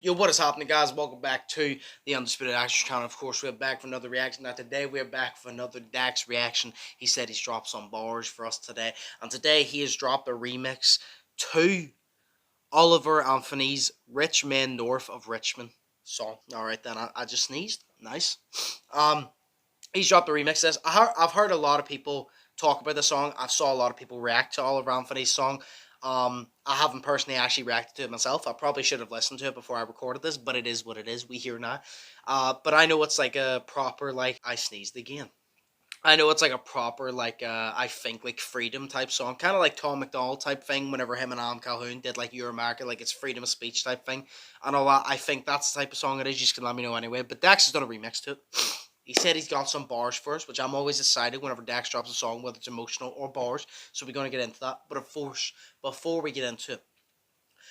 Yo, what is happening, guys? Welcome back to the Undisputed Action channel. Of course, we're back for another reaction. Now, today we're back for another Dax reaction. He said he's dropped some bars for us today. And today he has dropped a remix to Oliver Anthony's Richmond North of Richmond song. Alright then, I just sneezed. Nice. He's dropped a remix of this. I've heard a lot of people talk about the song. I've saw a lot of people react to Oliver Anthony's song. I haven't personally actually reacted to it myself. I probably should have listened to it before I recorded this, but it is what it is. We hear now. But I know it's like a proper, like, I sneezed again. I know it's like a proper, like, I think, like, freedom type song. Kind of like Tom McDonald type thing whenever him and Adam Calhoun did, like, You're America, like, it's freedom of speech type thing. I know I think that's the type of song it is. You just can let me know anyway. But Dax has done a remix to it. He said he's got some bars for us, which I'm always excited whenever Dax drops a song, whether it's emotional or bars. So we're going to get into that. But of course, before we get into it,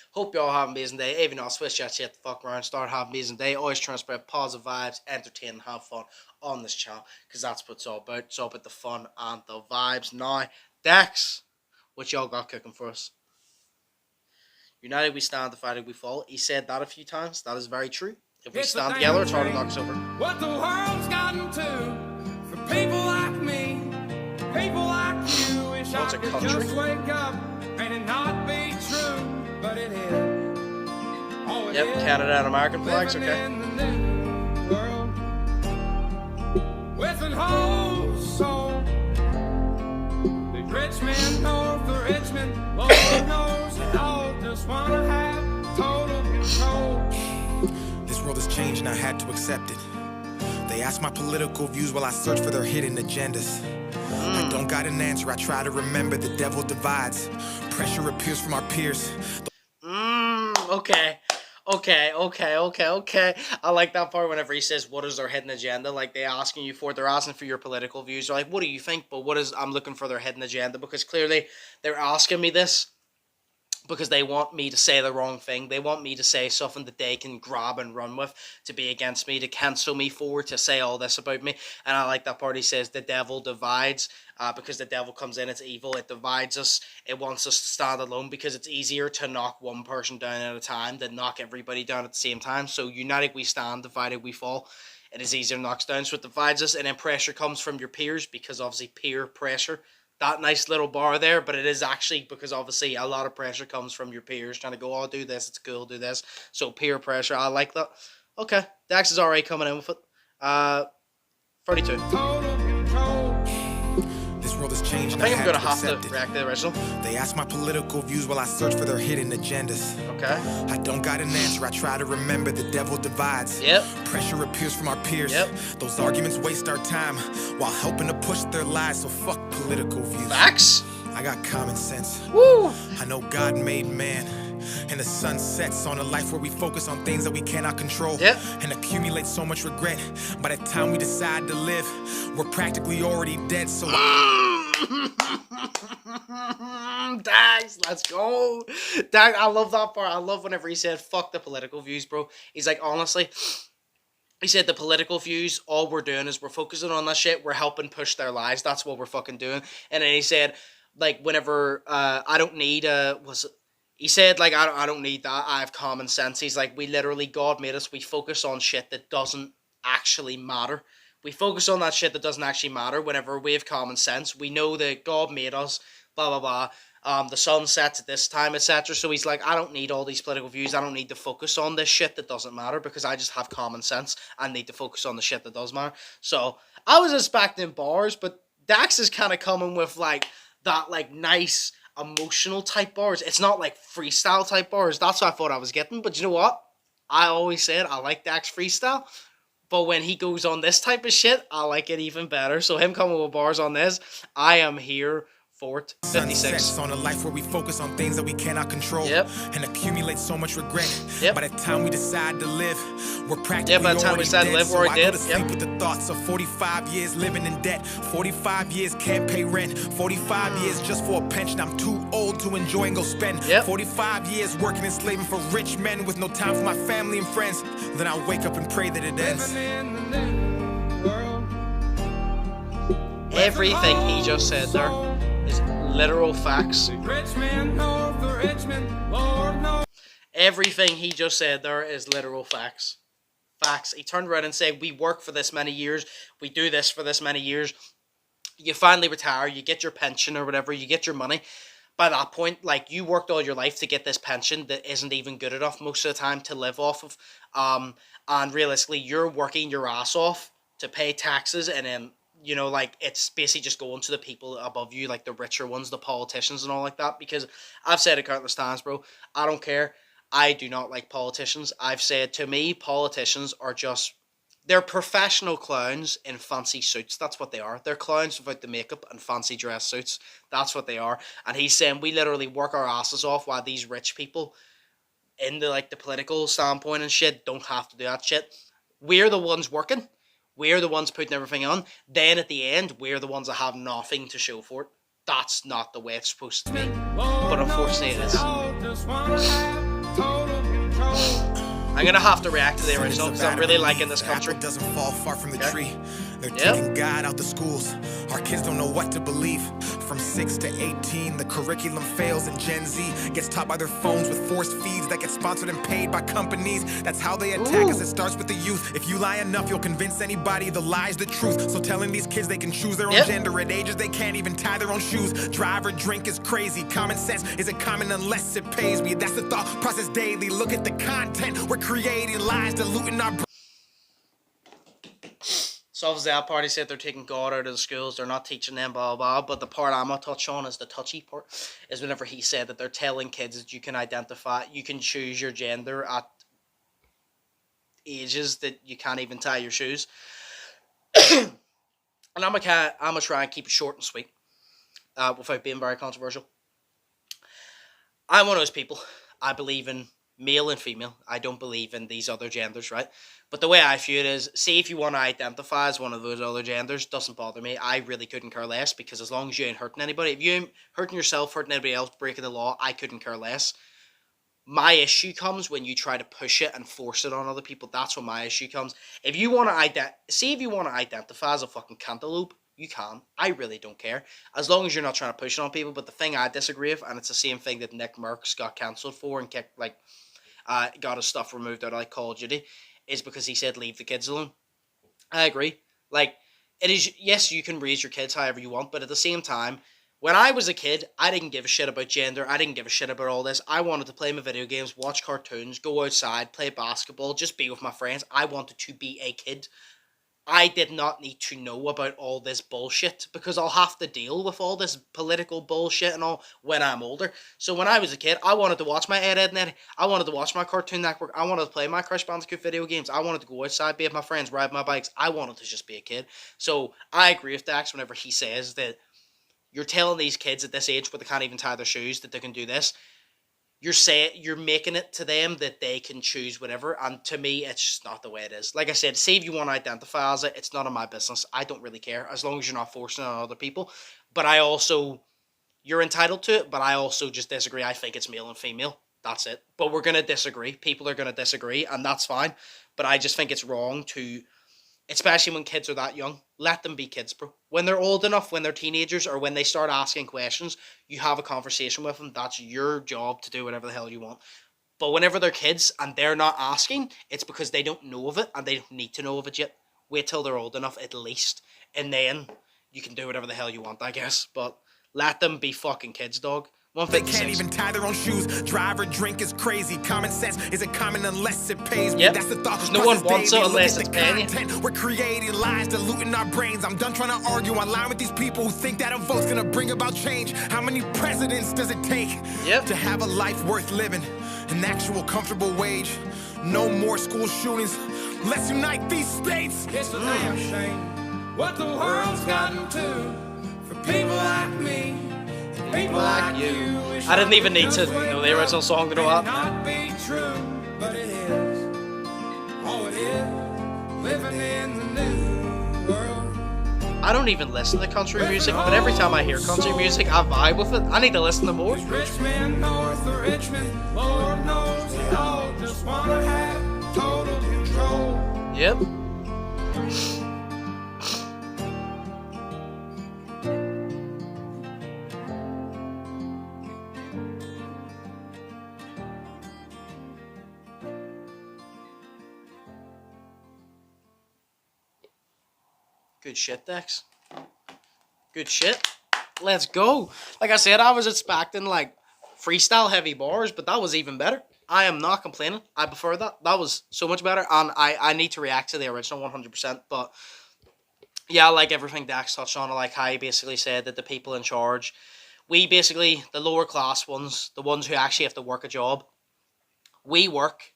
hope y'all have an amazing day. Even though I switch that shit the fuck around, start having an amazing day. Always trying to spread positive vibes, entertain, and have fun on this channel. Because that's what it's all about. It's all about the fun and the vibes. Now, Dax, what y'all got cooking for us? United we stand, divided we fall. He said that a few times. That is very true. If we stand together, it's hard to knock us over. What the world's gotten to for people like me, people like you. Wish I could just wake up and it not be true, but it is. Oh, yep, Canada and American flags, okay. In the new world with an whole soul. The Richmond North, the Richmond, Lord knows they all just wanna have total control. This world has changed and I had to accept it. They ask my political views while I search for their hidden agendas. I don't got an answer, I try to remember the devil divides. Pressure appears from our peers. Okay. I like that part whenever he says, what is their hidden agenda? Like, they're asking you for it. They're asking for your political views. They're like, what do you think? But I'm looking for their hidden agenda, because clearly they're asking me this because they want me to say the wrong thing. They want me to say something that they can grab and run with, to be against me, to cancel me for, to say all this about me. And I like that part he says, the devil divides, because the devil comes in, it's evil, it divides us, it wants us to stand alone, because it's easier to knock one person down at a time than knock everybody down at the same time. So united we stand, divided we fall. It is easier to knock us down, so it divides us, and then pressure comes from your peers, because obviously peer pressure. That nice little bar there, but it is actually because obviously a lot of pressure comes from your peers trying to go, oh, do this, it's cool, do this. So peer pressure, I like that. Okay, Dax is already coming in with it. 32. This world has changed. I think I'm gonna have to react to the original. They ask my political views while I search for their hidden agendas. Okay. I don't got an answer, I try to remember the devil divides. Yep. Pressure appears from our peers. Yep. Those arguments waste our time while helping to push their lies, so fuck political views. Facts. I got common sense. Woo. I know God made man, and the sun sets on a life where we focus on things that we cannot control. Yep. And accumulate so much regret. By the time we decide to live, we're practically already dead, so Dax, let's go. Dax, I love that part. I love whenever he said, fuck the political views, bro. He's like, honestly, he said the political views, all we're doing is we're focusing on that shit. We're helping push their lives. That's what we're fucking doing. And then he said, like, whenever, I don't need, he said, like, I don't need that. I have common sense. He's like, we literally, God made us. We focus on shit that doesn't actually matter. We focus on that shit that doesn't actually matter whenever we have common sense. We know that God made us, blah, blah, blah. The sun sets at this time, etc. So he's like, I don't need all these political views. I don't need to focus on this shit that doesn't matter, because I just have common sense. I need to focus on the shit that does matter. So I was expecting bars, but Dax is kind of coming with, like, that, like, nice emotional type bars. It's not like freestyle type bars. That's what I thought I was getting. But you know what? I always said I like Dax freestyle. But when he goes on this type of shit, I like it even better. So him coming with bars on this, I am here for it. 56. On a life where we focus on things that we cannot control. Yep. And accumulate so much regret. Yep. By the time we decide to live, we're practically by the time we decide to live, we're already dead. So I go to sleep with the thoughts of 45 years living in debt. 45 years can't pay rent. 45 years just for a pension. I'm too old to enjoy and go spend. Yep. 45 years working and slaving for rich men with no time for my family and friends. Then I'll wake up and pray that it ends. Everything he just said there is literal facts. Everything he just said there is literal facts. Facts. He turned around and said, we work for this many years, we do this for this many years. You finally retire, you get your pension or whatever, you get your money. By that point, like, you worked all your life to get this pension that isn't even good enough most of the time to live off of. And realistically, you're working your ass off to pay taxes, and then, you know, like, it's basically just going to the people above you, like the richer ones, the politicians and all like that. Because I've said it countless times, bro, I don't care. I do not like politicians. I've said, to me, politicians are just, they're professional clowns in fancy suits. That's what they are. They're clowns without the makeup and fancy dress suits. That's what they are. And he's saying we literally work our asses off while these rich people, in the, like, the political standpoint and shit, don't have to do that shit. We're the ones working. We're the ones putting everything on. Then at the end, we're the ones that have nothing to show for it. That's not the way it's supposed to be. But unfortunately it is. I'm gonna have to react to the original because I'm really liking this country. Doesn't fall far from the tree. They're taking God out the schools. Our kids don't know what to believe. From 6 to 18, the curriculum fails, and Gen Z gets taught by their phones with forced feeds that get sponsored and paid by companies. That's how they attack us. It starts with the youth. If you lie enough, you'll convince anybody the lie's the truth. So telling these kids they can choose their own gender at ages they can't even tie their own shoes. Drive or drink is crazy. Common sense isn't common unless it pays me. That's the thought process daily. Look at the content. We're creating lies, diluting our... So obviously that party said they're taking God out of the schools, they're not teaching them, blah, blah, blah. But the part I'm going to touch on is the touchy part, is whenever he said that they're telling kids that you can identify, you can choose your gender at ages that you can't even tie your shoes. And I'm going to try and keep it short and sweet, without being very controversial. I'm one of those people. I believe in male and female. I don't believe in these other genders, right? But the way I view it is, see, if you want to identify as one of those other genders, doesn't bother me. I really couldn't care less, because as long as you ain't hurting anybody, if you ain't hurting yourself, hurting anybody else, breaking the law, I couldn't care less. My issue comes when you try to push it and force it on other people. That's when my issue comes. If you want to if you want to identify as a fucking cantaloupe, you can. I really don't care, as long as you're not trying to push it on people. But the thing I disagree with, and it's the same thing that Nick Merckx got cancelled for and kept, like, got his stuff removed out of, like, Call of Duty, is because he said leave the kids alone. I agree. Like, it is, yes, you can raise your kids however you want, but at the same time, when I was a kid, I didn't give a shit about gender. I didn't give a shit about all this. I wanted to play my video games, watch cartoons, go outside, play basketball, just be with my friends. I wanted to be a kid. I did not need to know about all this bullshit, because I'll have to deal with all this political bullshit and all when I'm older. So when I was a kid, I wanted to watch my Ed, Edd n Eddy. I wanted to watch my Cartoon Network. I wanted to play my Crash Bandicoot video games. I wanted to go outside, be with my friends, ride my bikes. I wanted to just be a kid. So I agree with Dax whenever he says that you're telling these kids at this age where they can't even tie their shoes that they can do this. You're making it to them that they can choose whatever, and to me, it's just not the way it is. Like I said, say if you want to identify as it, it's none of my business. I don't really care, as long as you're not forcing it on other people. But you're entitled to it, but I also just disagree. I think it's male and female. That's it. But we're going to disagree. People are going to disagree, and that's fine. But I just think it's wrong to, especially when kids are that young, let them be kids, bro. When they're old enough, when they're teenagers, or when they start asking questions, you have a conversation with them. That's your job to do whatever the hell you want. But whenever they're kids and they're not asking, it's because they don't know of it, and they don't need to know of it yet. Wait till they're old enough, at least, and then you can do whatever the hell you want, I guess. But let them be fucking kids, dog. They can't even tie their own shoes. Drive or drink is crazy. Common sense isn't common unless it pays me. That's the thought. No one wants it unless it's paying you. We're creating lies, diluting our brains. I'm done trying to argue online with these people who think that a vote's gonna bring about change. How many presidents does it take to have a life worth living? An actual comfortable wage. No more school shootings. Let's unite these states. It's a damn shame what the world's gotten to for people like me. People like you. I didn't even need to know the original song to know that. Not be true, but it is. Oh, it is. Living in the new world. I don't even listen to country music, but every time I hear country music, I vibe with it. I need to listen to more. Richmond, north of Richmond, Lord knows they all just wanna have total control. Yep. Good shit, Dex. Good shit. Let's go. Like I said, I was expecting like freestyle heavy bars, but that was even better. I am not complaining. I prefer that. That was so much better, and I need to react to the original 100%. But yeah, like everything Dax touched on, like how he basically said that the people in charge, we basically, the lower class ones, the ones who actually have to work a job, we work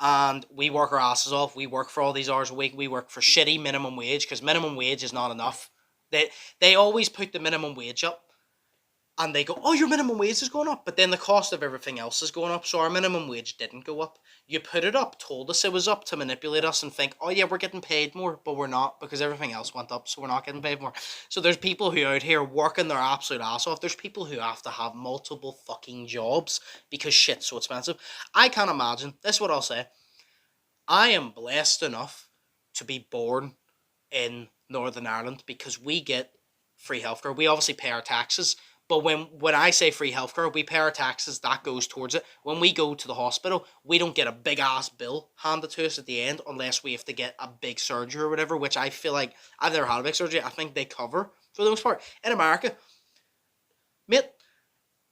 and we work our asses off. We work for all these hours a week. We work for shitty minimum wage because minimum wage is not enough. They always put the minimum wage up and they go, oh, your minimum wage is going up, but then the cost of everything else is going up, so our minimum wage didn't go up. You put it up, told us it was up to manipulate us and think, oh yeah, we're getting paid more, but we're not because everything else went up, so we're not getting paid more. So there's people who are out here working their absolute ass off. There's people who have to have multiple fucking jobs because shit's so expensive. I can't imagine. This is what I'll say. I am blessed enough to be born in Northern Ireland because we get free healthcare. We obviously pay our taxes, but when I say free healthcare, we pay our taxes, that goes towards it. When we go to the hospital, we don't get a big ass bill handed to us at the end unless we have to get a big surgery or whatever, which I feel like I've never had a big surgery. I think they cover for the most part. In America, mate,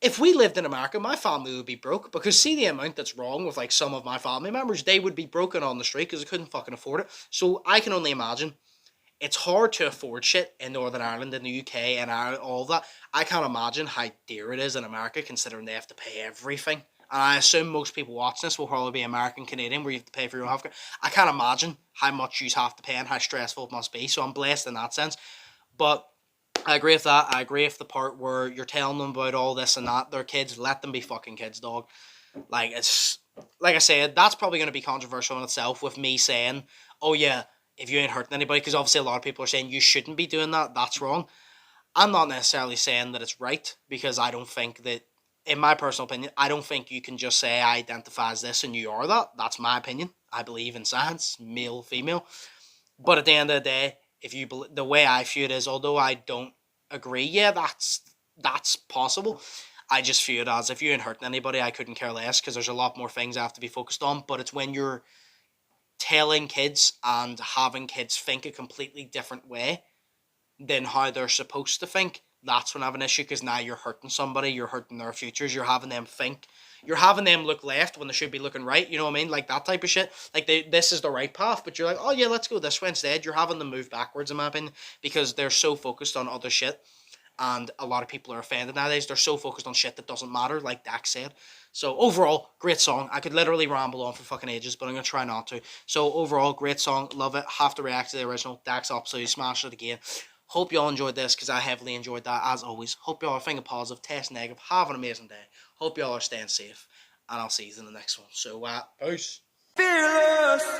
if we lived in America, my family would be broke because see the amount that's wrong with like some of my family members, they would be broken on the street because they couldn't fucking afford it. So I can only imagine it's hard to afford shit in Northern Ireland, in the UK, and all that. I can't imagine how dear it is in America considering they have to pay everything. And I assume most people watching this will probably be American, Canadian, where you have to pay for your own healthcare. I can't imagine how much you have to pay and how stressful it must be. So I'm blessed in that sense. But I agree with that. I agree with the part where you're telling them about all this and that. They're kids. Let them be fucking kids, dog. Like, it's... Like I said, that's probably going to be controversial in itself with me saying, oh yeah, if you ain't hurting anybody, because obviously a lot of people are saying you shouldn't be doing that. That's wrong. I'm not necessarily saying that it's right, because I don't think that, in my personal opinion, I don't think you can just say I identify as this and you are that. That's my opinion. I believe in science, male, female. But at the end of the day, if you the way I view it is, although I don't agree, yeah, that's possible. I just view it as if you ain't hurting anybody, I couldn't care less because there's a lot more things I have to be focused on. But it's when you're telling kids and having kids think a completely different way than how they're supposed to think, that's when I have an issue because now you're hurting somebody, you're hurting their futures, you're having them think, you're having them look left when they should be looking right, you know what I mean? Like that type of shit. Like this is the right path, but you're like, oh yeah, let's go this way instead. You're having them move backwards, in my opinion, because they're so focused on other shit. And a lot of people are offended nowadays. They're so focused on shit that doesn't matter, like Dax said. So overall, great song. I could literally ramble on for fucking ages, but I'm going to try not to. So overall, great song. Love it. Have to react to the original. Dax absolutely smashed it again. Hope y'all enjoyed this because I heavily enjoyed that as always. Hope y'all are thinking positive, test negative. Have an amazing day. Hope y'all are staying safe. And I'll see you in the next one. So, peace. Fearless.